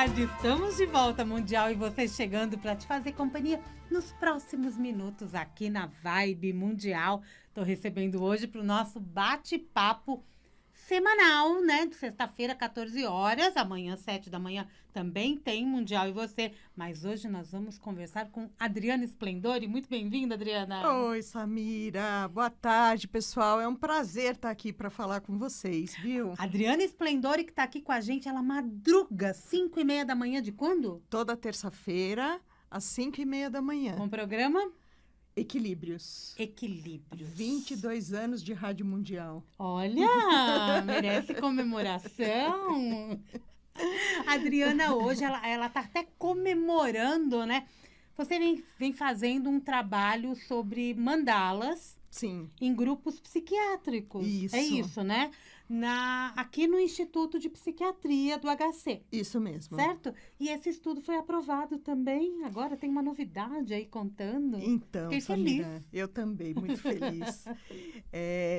tarde, estamos de volta, Mundial, e você chegando para te fazer companhia nos próximos minutos aqui na Vibe Mundial. Estou recebendo hoje para o nosso bate-papo semanal, né? De sexta-feira, 14 horas, amanhã, 7 da manhã, também tem Mundial e você. Mas hoje nós vamos conversar com Adriana Splendori. Muito bem-vinda, Adriana. Oi, Samira. Boa tarde, pessoal. É um prazer estar aqui para falar com vocês, viu? Adriana Splendori, que está aqui com a gente, ela madruga, 5h30 da manhã de quando? Toda terça-feira, às 5h30 da manhã. Com o programa? Equilíbrios. 22 anos de Rádio Mundial. Olha, merece comemoração. A Adriana hoje, ela tá até comemorando, né? Você vem fazendo um trabalho sobre mandalas. Sim. Em grupos psiquiátricos. Isso. É isso, né? Aqui no Instituto de Psiquiatria do HC. Isso mesmo. Certo? E esse estudo foi aprovado também. Agora tem uma novidade aí contando. Então, fiquei Samira, feliz. eu também, muito feliz.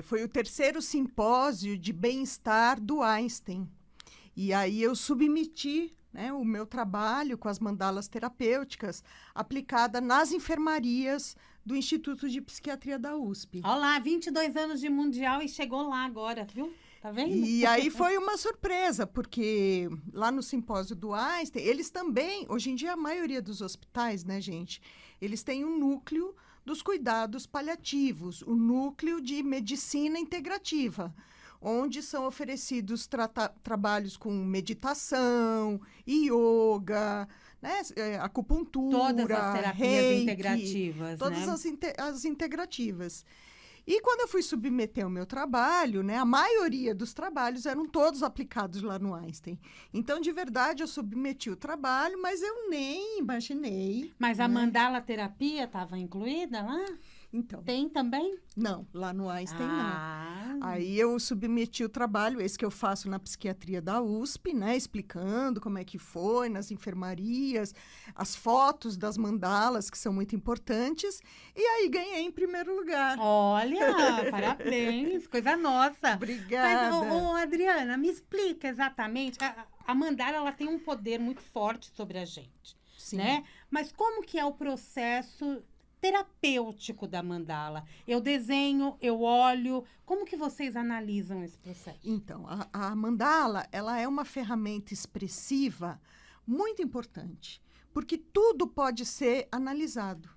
Foi o 3º simpósio de bem-estar do Einstein. E aí eu submeti, né, o meu trabalho com as mandalas terapêuticas aplicada nas enfermarias do Instituto de Psiquiatria da USP. Olha lá, 22 anos de Mundial e chegou lá agora, viu? Tá vendo? E aí foi uma surpresa, porque lá no simpósio do Einstein, eles também, hoje em dia a maioria dos hospitais, né, gente, eles têm um núcleo dos cuidados paliativos, o núcleo de medicina integrativa, onde são oferecidos trabalhos com meditação, yoga, né, acupuntura, todas as terapias reiki, integrativas, todas né? as integrativas. E quando eu fui submeter o meu trabalho, né, a maioria dos trabalhos eram todos aplicados lá no Einstein. Então, de verdade, eu submeti o trabalho, mas eu nem imaginei. Mas a mandala terapia estava incluída lá? Então. Tem também? Não, lá no Einstein não. Aí eu submeti o trabalho, esse que eu faço na psiquiatria da USP, né, explicando como é que foi nas enfermarias, as fotos das mandalas, que são muito importantes, e aí ganhei em primeiro lugar. Olha, parabéns, coisa nossa. Obrigada. Mas, Adriana, me explica exatamente, a mandala ela tem um poder muito forte sobre a gente, Sim. Né? Mas como que é o processo terapêutico da mandala? Eu desenho, eu olho. Como que vocês analisam esse processo? Então, a mandala, ela é uma ferramenta expressiva muito importante, porque tudo pode ser analisado.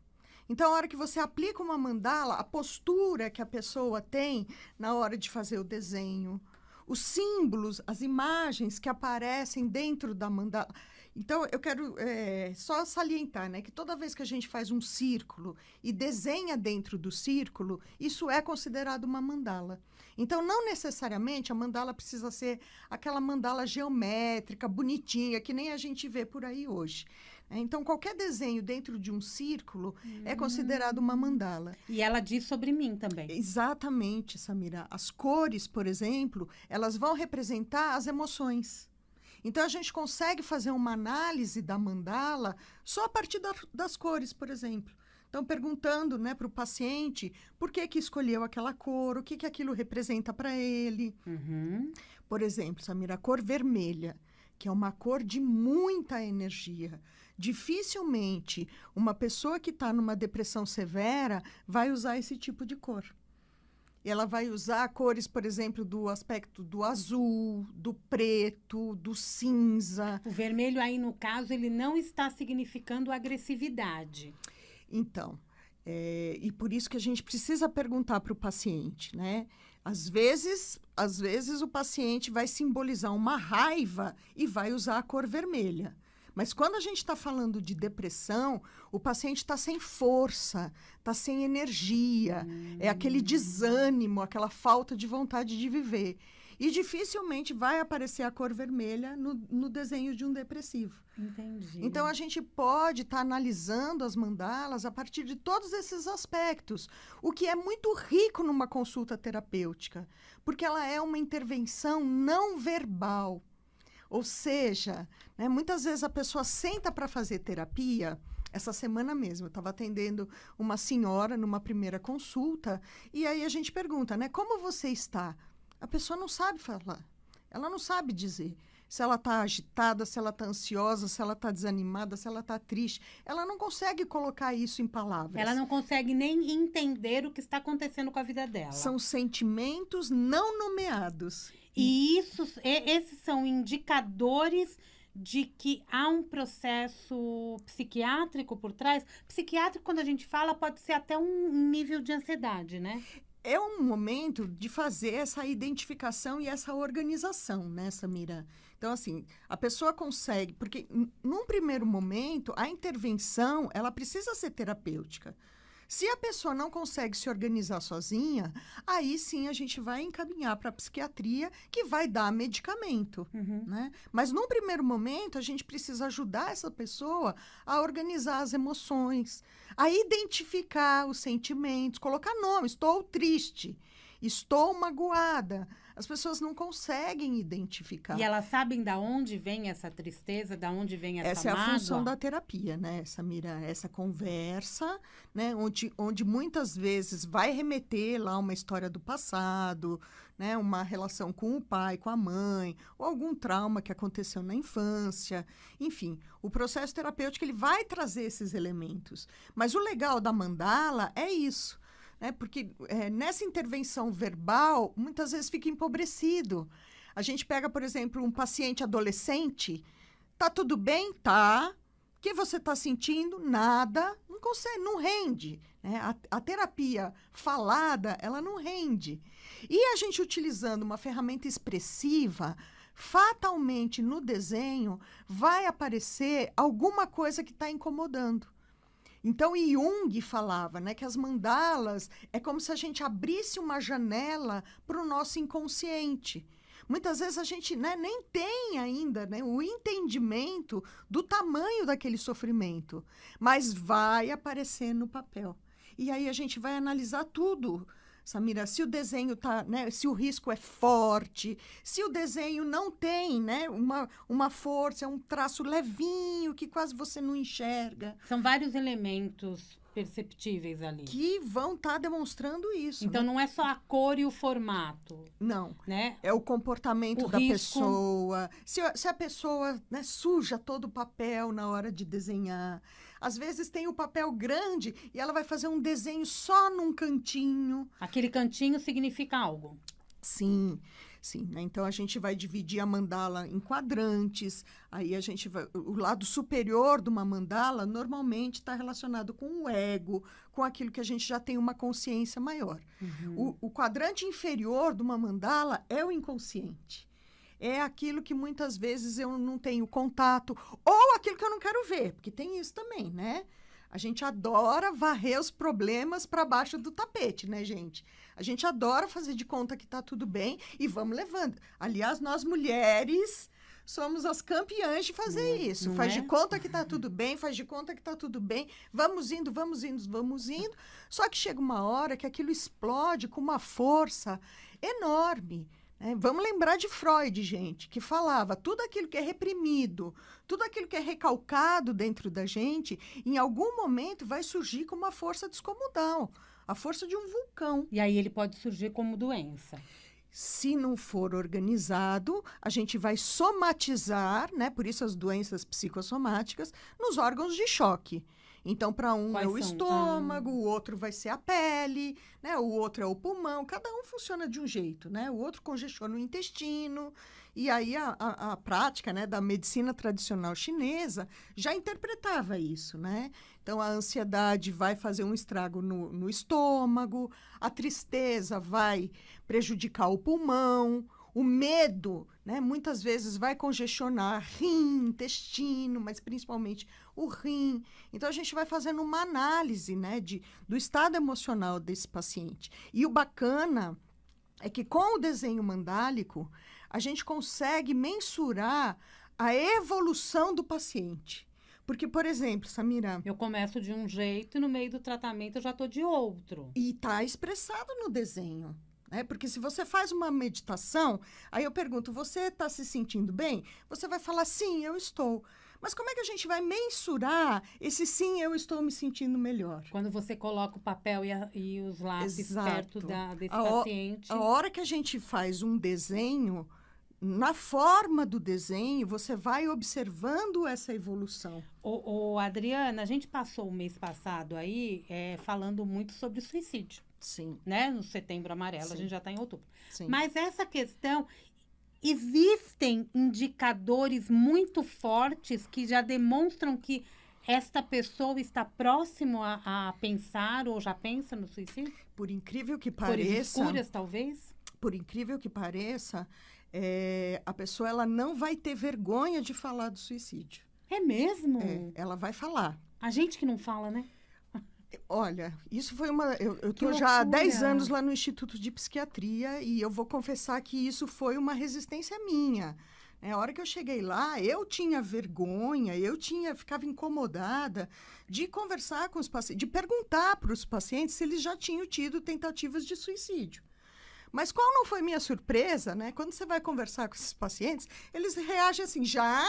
Então, a hora que você aplica uma mandala, a postura que a pessoa tem na hora de fazer o desenho, os símbolos, as imagens que aparecem dentro da mandala. Então, eu quero só salientar, né, que toda vez que a gente faz um círculo e desenha dentro do círculo, isso é considerado uma mandala. Então, não necessariamente a mandala precisa ser aquela mandala geométrica, bonitinha, que nem a gente vê por aí hoje. Então, qualquer desenho dentro de um círculo é considerado uma mandala. E ela diz sobre mim também. Exatamente, Samira. As cores, por exemplo, elas vão representar as emoções. Então, a gente consegue fazer uma análise da mandala só a partir das cores, por exemplo. Então, perguntando, né, para o paciente por que escolheu aquela cor, o que aquilo representa para ele. Uhum. Por exemplo, Samira, a cor vermelha, que é uma cor de muita energia. Dificilmente uma pessoa que está numa depressão severa vai usar esse tipo de cor. Ela vai usar cores, por exemplo, do aspecto do azul, do preto, do cinza. O vermelho aí, no caso, ele não está significando agressividade. Então, e por isso que a gente precisa perguntar para o paciente, né? Às vezes o paciente vai simbolizar uma raiva e vai usar a cor vermelha. Mas quando a gente está falando de depressão, o paciente está sem força, está sem energia, é aquele desânimo, aquela falta de vontade de viver. E dificilmente vai aparecer a cor vermelha no desenho de um depressivo. Entendi. Então, a gente pode estar analisando as mandalas a partir de todos esses aspectos, o que é muito rico numa consulta terapêutica, porque ela é uma intervenção não verbal. Ou seja, né, muitas vezes a pessoa senta para fazer terapia. Essa semana mesmo, eu estava atendendo uma senhora numa primeira consulta, e aí a gente pergunta, né, como você está? A pessoa não sabe falar, ela não sabe dizer. se ela está agitada, se ela está ansiosa, se ela está desanimada, se ela está triste. Ela não consegue colocar isso em palavras. Ela não consegue nem entender o que está acontecendo com a vida dela. São sentimentos não nomeados. E esses são indicadores de que há um processo psiquiátrico por trás. Psiquiátrico, quando a gente fala, pode ser até um nível de ansiedade, né? É um momento de fazer essa identificação e essa organização, né, Samira? Então, assim, a pessoa consegue... Porque, num primeiro momento, a intervenção, ela precisa ser terapêutica. Se a pessoa não consegue se organizar sozinha, aí sim a gente vai encaminhar para a psiquiatria, que vai dar medicamento, né? Mas, num primeiro momento, a gente precisa ajudar essa pessoa a organizar as emoções, a identificar os sentimentos, colocar nome. Estou triste, estou magoada. As pessoas não conseguem identificar. E elas sabem de onde vem essa tristeza, de onde vem essa Essa é mágoa? a função da terapia, né, Samira? Essa conversa, né, onde muitas vezes vai remeter lá uma história do passado, né, uma relação com o pai, com a mãe, ou algum trauma que aconteceu na infância. Enfim, o processo terapêutico ele vai trazer esses elementos. Mas o legal da mandala é isso. Porque nessa intervenção verbal, muitas vezes fica empobrecido. A gente pega, por exemplo, um paciente adolescente, tá tudo bem? Tá. O que você está sentindo? Nada. Não consegue, não rende. Né? A terapia falada, ela não rende. E a gente utilizando uma ferramenta expressiva, fatalmente no desenho, vai aparecer alguma coisa que está incomodando. Então, Jung falava, né, que as mandalas é como se a gente abrisse uma janela para o nosso inconsciente. Muitas vezes a gente, né, nem tem ainda, né, o entendimento do tamanho daquele sofrimento, mas vai aparecer no papel. E aí a gente vai analisar tudo. Samira, se o desenho tá, né, se o risco é forte, se o desenho não tem, né, uma força, é um traço levinho que quase você não enxerga. São vários elementos perceptíveis ali. Que vão estar demonstrando isso. Então, né? não é só a cor e o formato. Não. Né? É o comportamento da risco. pessoa. Se a pessoa, né, suja todo o papel na hora de desenhar. Às vezes tem o papel grande e ela vai fazer um desenho só num cantinho. Aquele cantinho significa algo. Sim, sim. Né? Então, a gente vai dividir a mandala em quadrantes. Aí, a gente vai... O lado superior de uma mandala, normalmente, está relacionado com o ego, com aquilo que a gente já tem uma consciência maior. O quadrante inferior de uma mandala é o inconsciente. É aquilo que muitas vezes eu não tenho contato, ou aquilo que eu não quero ver, porque tem isso também, né? A gente adora varrer os problemas para baixo do tapete, né, gente? A gente adora fazer de conta que tá tudo bem e vamos levando. Aliás, nós mulheres somos as campeãs de fazer isso. Faz de conta que tá tudo bem, faz de conta que tá tudo bem. Vamos indo, vamos indo, vamos indo. Só que chega uma hora que aquilo explode com uma força enorme. Vamos lembrar de Freud, gente, que falava tudo aquilo que é reprimido, tudo aquilo que é recalcado dentro da gente, em algum momento vai surgir com uma força descomunal, a força de um vulcão. E aí ele pode surgir como doença. Se não for organizado, a gente vai somatizar, né? Por isso as doenças psicossomáticas, nos órgãos de choque. Então, para um Quais é o são? estômago, o outro vai ser a pele, né? O outro é o pulmão. Cada um funciona de um jeito, né? O outro congestiona o intestino. E aí a prática, né, da medicina tradicional chinesa já interpretava isso, né? Então, a ansiedade vai fazer um estrago no estômago, a tristeza vai prejudicar o pulmão, o medo, né, muitas vezes vai congestionar rim, intestino, mas principalmente o rim. Então, a gente vai fazendo uma análise, né, do estado emocional desse paciente. E o bacana é que com o desenho mandálico, a gente consegue mensurar a evolução do paciente. Porque, por exemplo, Samira... Eu começo de um jeito e no meio do tratamento eu já estou de outro. E está expressado no desenho. Porque se você faz uma meditação, aí eu pergunto, você está se sentindo bem? Você vai falar, sim, eu estou. Mas como é que a gente vai mensurar esse sim, eu estou me sentindo melhor? Quando você coloca o papel e os lápis Exato. perto desse paciente. A hora que a gente faz um desenho, na forma do desenho, você vai observando essa evolução. Adriana, a gente passou o mês passado aí falando muito sobre suicídio. Sim. Né? No Setembro Amarelo, Sim. a gente já está em outubro. Sim. Mas essa questão, existem indicadores muito fortes que já demonstram que esta pessoa está próximo a pensar ou já pensa no suicídio? Por incrível que Cores pareça... escuras, talvez? Por incrível que pareça, a pessoa ela não vai ter vergonha de falar do suicídio. É mesmo? Ela vai falar. A gente que não fala, né? Olha, isso foi uma... Eu Que estou já há loucura. 10 anos lá no Instituto de Psiquiatria e eu vou confessar que isso foi uma resistência minha. A hora que eu cheguei lá, eu tinha vergonha, ficava incomodada de conversar com os pacientes, de perguntar para os pacientes se eles já tinham tido tentativas de suicídio. Mas qual não foi minha surpresa, né? Quando você vai conversar com esses pacientes, eles reagem assim, já!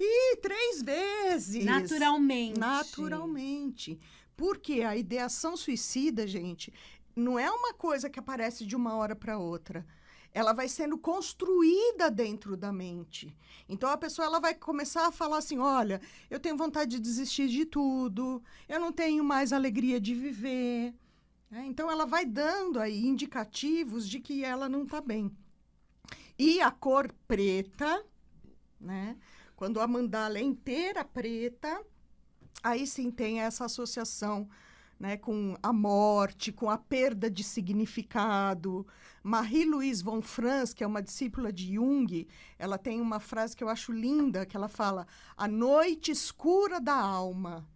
Ih, 3 vezes! Naturalmente. Naturalmente. Porque a ideação suicida, gente, não é uma coisa que aparece de uma hora para outra. Ela vai sendo construída dentro da mente. Então, a pessoa ela vai começar a falar assim, olha, eu tenho vontade de desistir de tudo, eu não tenho mais alegria de viver. Então, ela vai dando aí indicativos de que ela não está bem. E a cor preta, né? Quando a mandala é inteira preta, aí sim tem essa associação, né, com a morte, com a perda de significado. Marie-Louise von Franz, que é uma discípula de Jung, ela tem uma frase que eu acho linda, que ela fala, a noite escura da alma.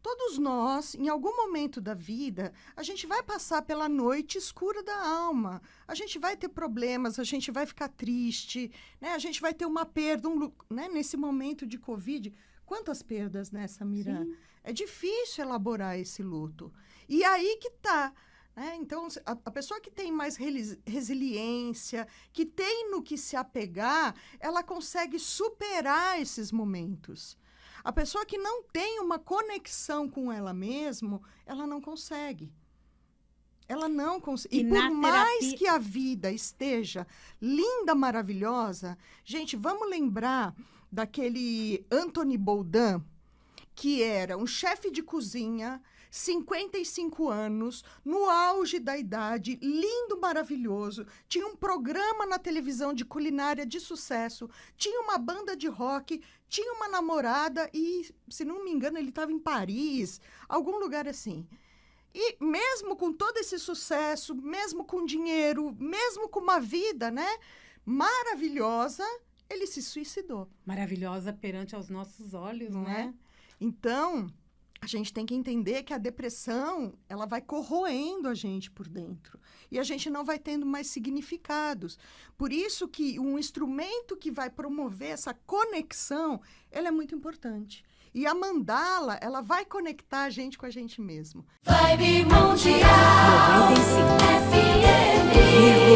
Todos nós, em algum momento da vida, a gente vai passar pela noite escura da alma. A gente vai ter problemas, a gente vai ficar triste, né? A gente vai ter uma perda, né? Nesse momento de Covid. Quantas perdas, né, Samira? Sim. É difícil elaborar esse luto. E aí que tá. Né? Então, a pessoa que tem mais resiliência, que tem no que se apegar, ela consegue superar esses momentos. A pessoa que não tem uma conexão com ela mesma, ela não consegue. Ela não consegue. E por mais que a vida esteja linda, maravilhosa, gente, vamos lembrar daquele Anthony Bourdain, que era um chefe de cozinha, 55 anos, no auge da idade, lindo, maravilhoso, tinha um programa na televisão de culinária de sucesso, tinha uma banda de rock, tinha uma namorada e, se não me engano, ele estava em Paris, algum lugar assim. E mesmo com todo esse sucesso, mesmo com dinheiro, mesmo com uma vida, né, maravilhosa, ele se suicidou. Maravilhosa perante aos nossos olhos, não né? É? Então, a gente tem que entender que a depressão, ela vai corroendo a gente por dentro. E a gente não vai tendo mais significados. Por isso que um instrumento que vai promover essa conexão, ela é muito importante. E a mandala, ela vai conectar a gente com a gente mesmo. Vibe Mundial 95 FM.